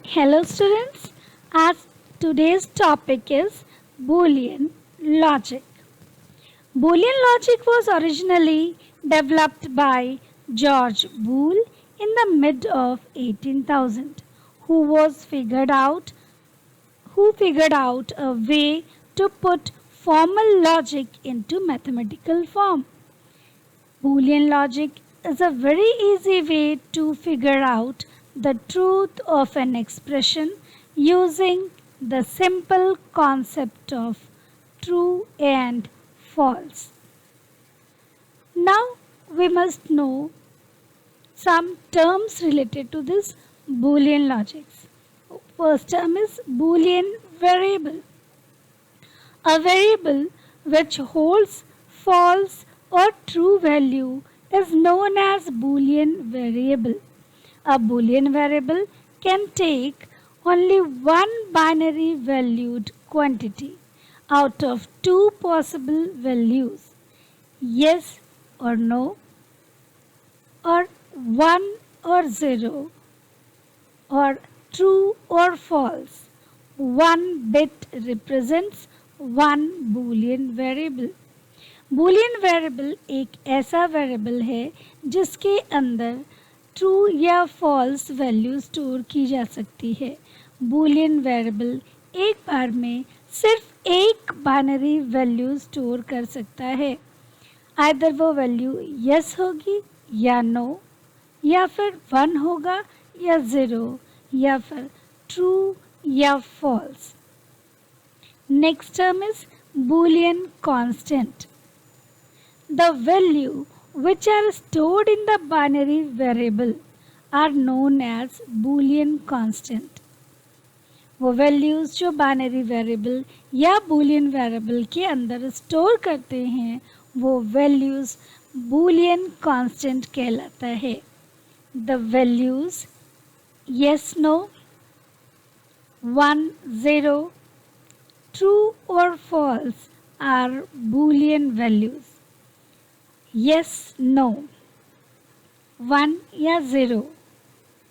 Hello students, as today's topic is Boolean logic. Boolean logic was originally developed by George Boole in the mid of 18,000, who figured out a way to put formal logic into mathematical form. Boolean logic is a very easy way to figure out the truth of an expression using the simple concept of true and false. Now we must know some terms related to this Boolean logics. First term is Boolean variable. A variable which holds false or true value is known as Boolean variable. A Boolean variable can take only one binary valued quantity out of two possible values, yes or no, or 1 or 0, or true or false. One bit represents one Boolean variable. Boolean variable एक ऐसा variable है जिसके अंदर true या false value store की जा सकती है. Boolean वेरिएबल एक बार में सिर्फ एक बाइनरी वैल्यू स्टोर कर सकता है. आइदर वो वैल्यू यस होगी या नो, या फिर 1 होगा या 0, या फिर ट्रू या false. Next term is Boolean constant. The value which are stored in the binary variable are known as Boolean constant. वो values जो binary variable या Boolean variable के अंदर store करते हैं वो values Boolean constant कहलाता है. The values yes, no, 1, 0, true or false are Boolean values. Yes, no, 1 या 0,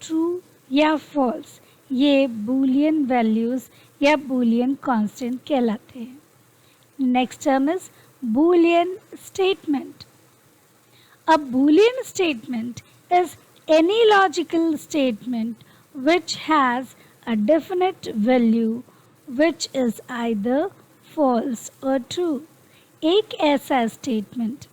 true या false, ये Boolean values या Boolean constant कहलाते हैं. Next term is Boolean statement. A Boolean statement is any logical statement which has a definite value which is either false or true. एक ऐसा statement,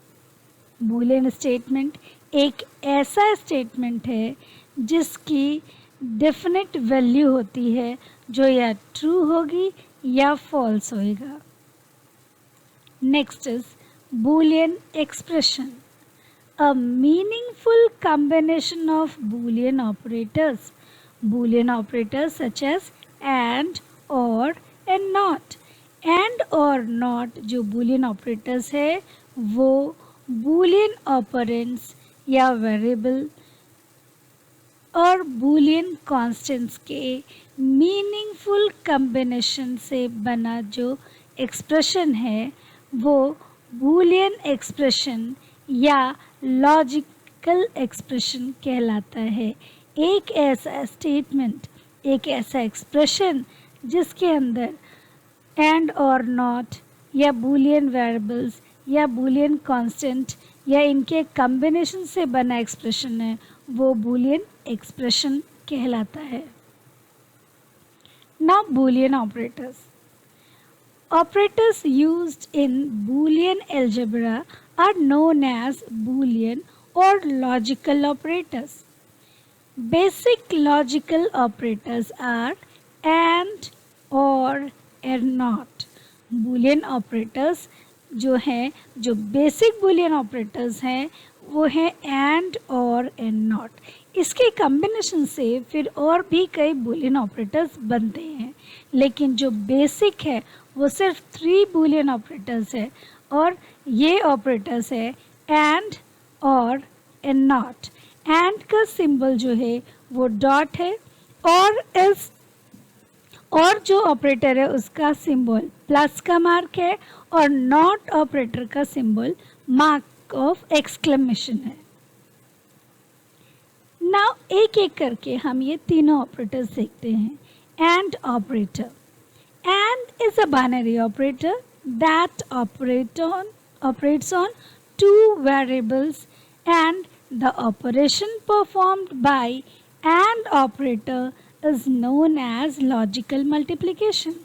Boolean statement एक ऐसा statement है जिसकी definite value होती है जो या ट्रू होगी या फॉल्स होएगा. Next is Boolean expression. A meaningful combination of Boolean operators. Boolean operators such as and, or and not. And or not जो Boolean operators है वो Boolean operands या variable और Boolean constants के meaningful combination से बना जो expression है वो Boolean expression या लॉजिकल एक्सप्रेशन कहलाता है. एक ऐसा स्टेटमेंट, एक ऐसा एक्सप्रेशन जिसके अंदर एंड और नॉट या बूलियन वेरिएबल्स या बूलियन कांस्टेंट या इनके कॉम्बिनेशन से बना एक्सप्रेशन है वो बूलियन एक्सप्रेशन कहलाता है. Now Boolean operators. Operators used in Boolean algebra are known as Boolean or logical operators. Basic logical operators are and, or, and not. Boolean operators जो हैं, जो basic Boolean operators हैं वो हैं and, or, and not. इसके combination से फिर और भी कई Boolean operators बनते हैं, लेकिन जो बेसिक है वो सिर्फ 3 Boolean ऑपरेटर्स है और ये ऑपरेटर्स है एंड, और, एंड नॉट. एंड का सिंबल जो है वो डॉट है और जो ऑपरेटर है उसका सिंबल प्लस का मार्क है और नॉट ऑपरेटर का सिंबल मार्क ऑफ एक्सक्लेमेशन है. नाउ एक एक करके हम ये तीनों ऑपरेटर्स देखते हैं. And operator. And is a binary operator that operates on two variables, and the operation performed by AND operator is known as logical multiplication.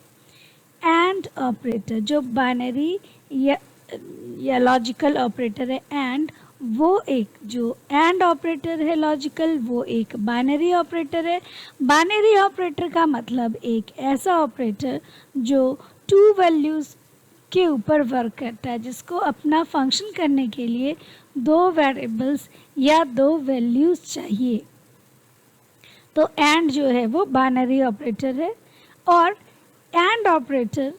AND operator जो binary या लॉजिकल ऑपरेटर है, एंड वो एक जो and operator है logical, वो एक binary operator है. बाइनरी ऑपरेटर का मतलब एक ऐसा ऑपरेटर जो टू वैल्यूज़ के ऊपर वर्क करता है, जिसको अपना फंक्शन करने के लिए दो वेरिएबल्स या दो वैल्यूज़ चाहिए. तो एंड जो है वो बाइनरी ऑपरेटर है. और एंड ऑपरेटर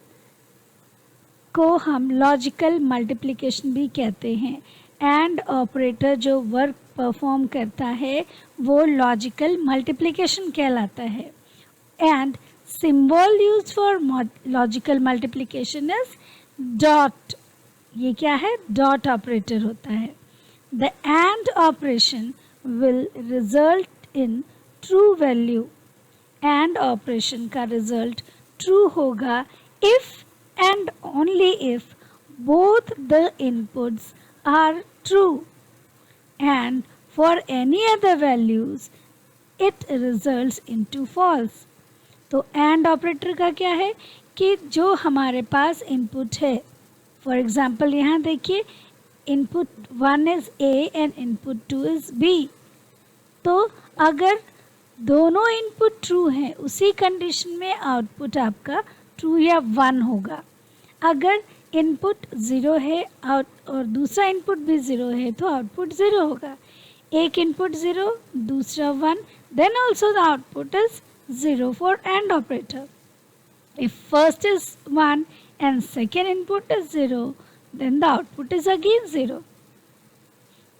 को हम लॉजिकल मल्टीप्लिकेशन भी कहते हैं. एंड ऑपरेटर जो वर्क परफॉर्म करता है वो लॉजिकल मल्टीप्लिकेशन कहलाता है. And symbol used for logical multiplication is dot. ये क्या है? डॉट ऑपरेटर होता है. The end operation will result in true value. And operation का रिजल्ट ट्रू होगा if and only if both the inputs are true, and for any other values it results into false. तो and operator का क्या है कि जो हमारे पास input है, फॉर एग्जाम्पल यहाँ देखिए input 1 is A and input 2 is B. तो अगर दोनों इनपुट ट्रू हैं उसी कंडीशन में आउटपुट आपका ट्रू या 1 होगा. अगर इनपुट 0 है और दूसरा इनपुट भी 0 है तो आउटपुट 0 होगा. एक इनपुट 0 दूसरा 1, then also the output is 0 for and operator. If first is 1 and second input is 0, then the output is again 0.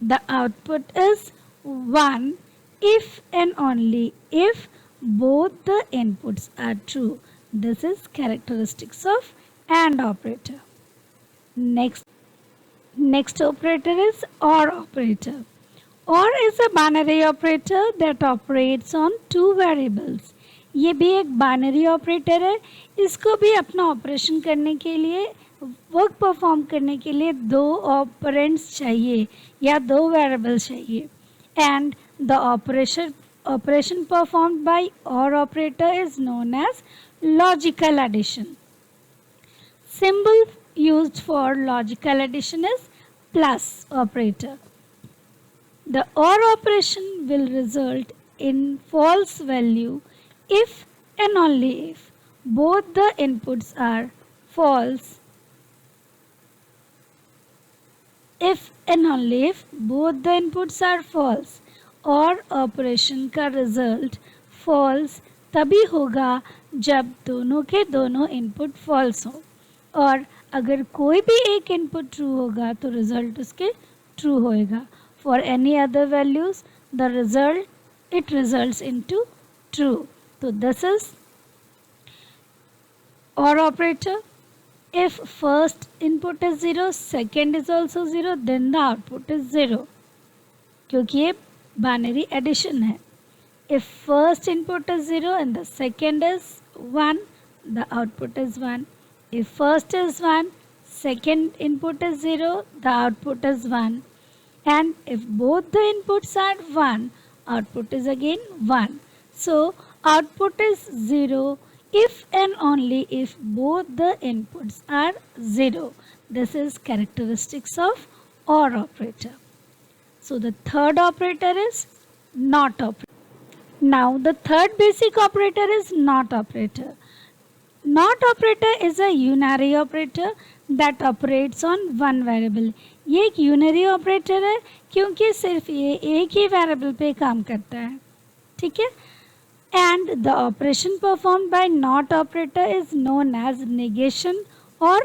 The output is 1 if and only if both the inputs are true. This is characteristics of AND operator. Next operator is OR operator. OR is a binary operator that operates on two variables. ये भी एक binary operator है. इसको भी अपना operation करने के लिए, वर्क परफॉर्म करने के लिए दो ऑपरेंड्स चाहिए या दो वेरिएबल्स चाहिए. And the operation performed by OR operator is known as logical addition. Symbol used for logical addition is plus operator. The OR operation will result in false value if and only if both the inputs are false. If and only if both the inputs are false. और operation का result false तभी होगा जब दोनों के दोनों input false हो. और अगर कोई भी एक इनपुट ट्रू होगा तो रिजल्ट उसके ट्रू होएगा. For any other values the result it results into true. तो this is or operator. If first input is 0, second is also 0, then the output is 0, क्योंकि ये binary addition है. If first input is 0 and the second is 1, the output is 1. If first is 1, second input is 0, the output is 1. And if both the inputs are 1, output is again 1. So output is 0 if and only if both the inputs are 0. This is characteristics of OR operator. So the third operator is NOT operator. Now the third basic operator is NOT operator. NOT operator is a unary operator that operates on one variable. ये एक unary operator है क्योंकि सिर्फ ये एक ही variable पे काम करता है. ठीक है. And the operation performed by NOT operator is known as negation or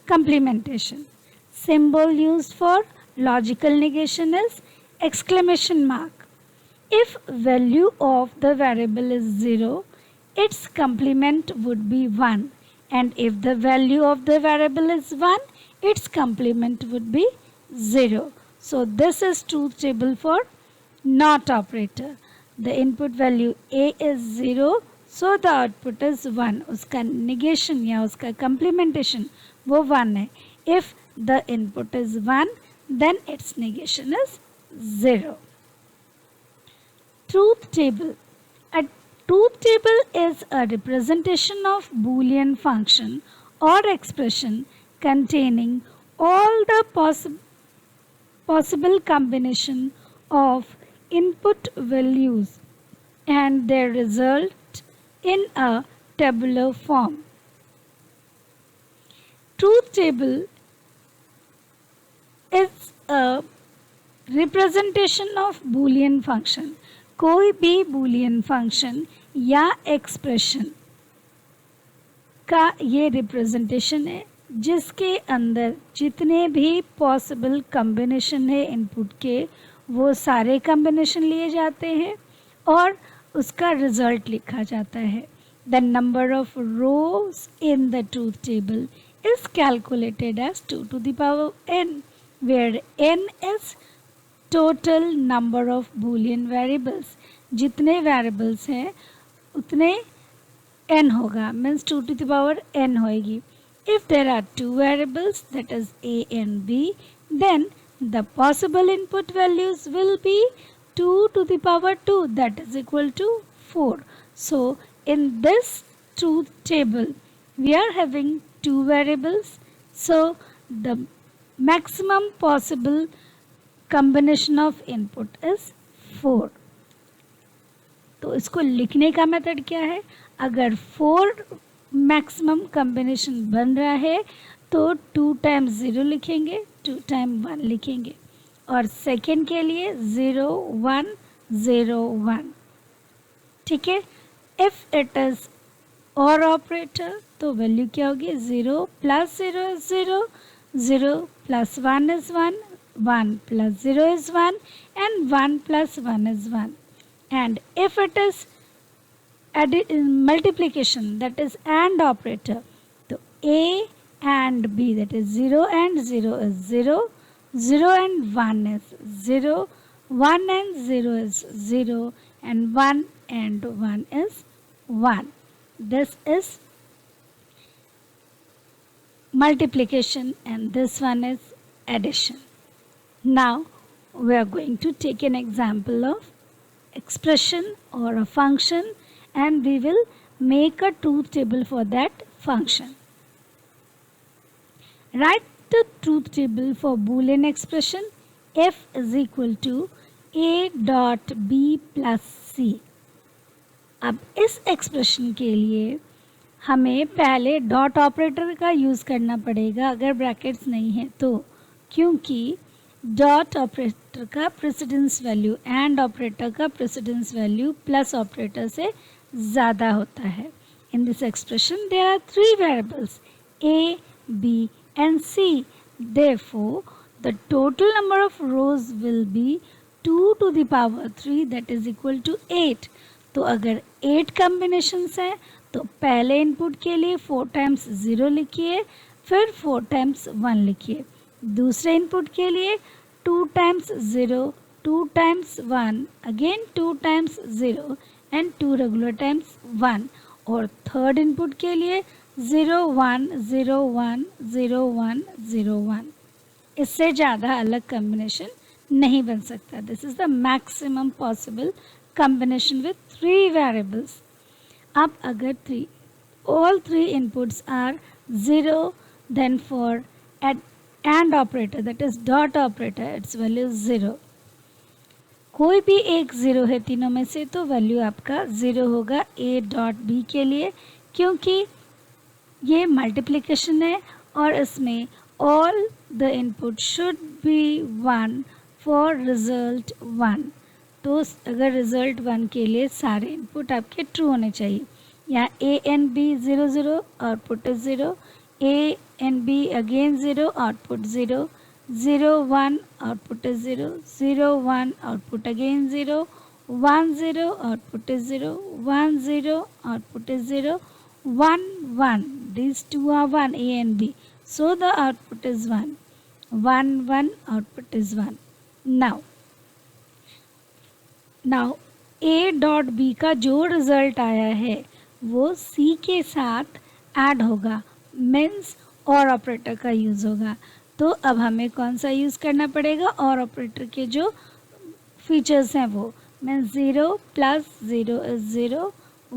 complementation. Symbol used for logical negation is exclamation mark. If value of the variable is 0, its complement would be 1, and if the value of the variable is 1, its complement would be 0. So this is truth table for NOT operator. the input value a is 0, so the output is 1. उसका negation या उसका complementation वो 1 है. If the input is 1, then its negation is 0. Truth table. A truth table is a representation of Boolean function or expression containing all the possible combination of input values and their result in a tabular form. Truth table is a representation of Boolean function. कोई भी Boolean function या expression का ये representation है जिसके अंदर जितने भी possible combination है input के वो सारे combination लिए जाते हैं और उसका result लिखा जाता है. The number of rows in the truth table is calculated as 2 to the power n, where n is total number of Boolean variables. जितने variables हैं उतने n होगा, means 2 to the power n होएगी. If there are two variables, that is a and b, then the possible input values will be 2 to the power 2, that is equal to 4. So in this truth table we are having two variables, so the maximum possible combination of input is 4. तो इसको लिखने का method क्या है? अगर 4 maximum combination बन रहा है तो 2 टाइम्स 0 लिखेंगे, 2 टाइम 1 लिखेंगे, और सेकेंड के लिए 0 1 0 1. ठीक है. If it is or operator तो वैल्यू क्या होगी? 0 plus 0 is 0, 0 plus 1 is 1, 1 plus 0 is 1, and 1 plus 1 is 1. And if it is multiplication, that is AND operator, so A and B, that is 0 and 0 is 0, 0 and 1 is 0, 1 and 0 is 0, and 1 and 1 is 1. This is multiplication and this one is addition. Now we are going to take an example of expression or a function, and we will make a truth table for that function. Write the truth table for Boolean expression f is equal to a dot b plus c. अब इस expression के लिए हमें पहले dot operator का use करना पड़ेगा अगर ब्रैकेट्स नहीं है तो, क्योंकि डॉट ऑपरेटर का प्रेसिडेंस वैल्यू एंड ऑपरेटर का प्रेसिडेंस वैल्यू प्लस ऑपरेटर से ज़्यादा होता है. In this expression there are 3 variables a, b and c. Therefore, the total number of rows will be 2 to the power 3, that is equal to 8. तो अगर 8 combinations हैं तो पहले इनपुट के लिए 4 टाइम्स 0 लिखिए, फिर 4 टाइम्स 1 लिखिए. दूसरे इनपुट के लिए 2 times 0, 2 times 1, again 2 times 0 and 2 regular times 1. और थर्ड इनपुट के लिए 0 1 0 1 0 1 0 1. इससे ज़्यादा अलग कॉम्बिनेशन नहीं बन सकता. This is the maximum possible combination with 3 variables. अब अगर all 3 inputs are 0, then for AND operator, that is dot operator, its value is 0. कोई भी एक 0 है तीनों में से तो वैल्यू आपका 0 होगा a dot b के लिए, क्योंकि ये मल्टीप्लिकेशन है और इसमें all the input should be 1 for result 1. तो अगर रिजल्ट 1 के लिए सारे इनपुट आपके ट्रू होने चाहिए. यहाँ a and b 0 0 output is 0, a and b again 0 output 0, 0 1 output is 0, 0 1 output again 0, 1 0 output is 0, 1 0 output is 0, 1 1. These two are 1, a and b, so the output is 1, 1 1 output is 1. Now A dot B का जो result आया है वो C के साथ add होगा, means और operator का यूज़ होगा। तो अब हमें कौन सा यूज़ करना पड़ेगा, और ऑपरेटर के जो फीचर्स हैं वो, means 0 plus 0 is 0,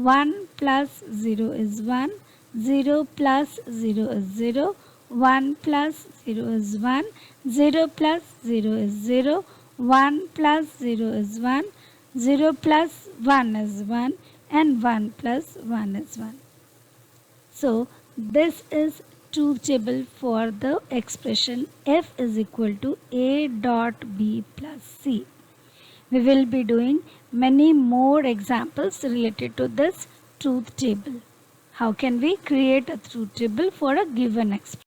1 plus 0 is 1, 0 plus 0 is 0, 1 plus 0 is 1, 0 plus 0 is 0, 1 plus 0 is 1, 0 plus 1 is 1, and 1 plus 1 is 1. So, this is truth table for the expression f is equal to a dot b plus c. We will be doing many more examples related to this truth table. How can we create a truth table for a given expression?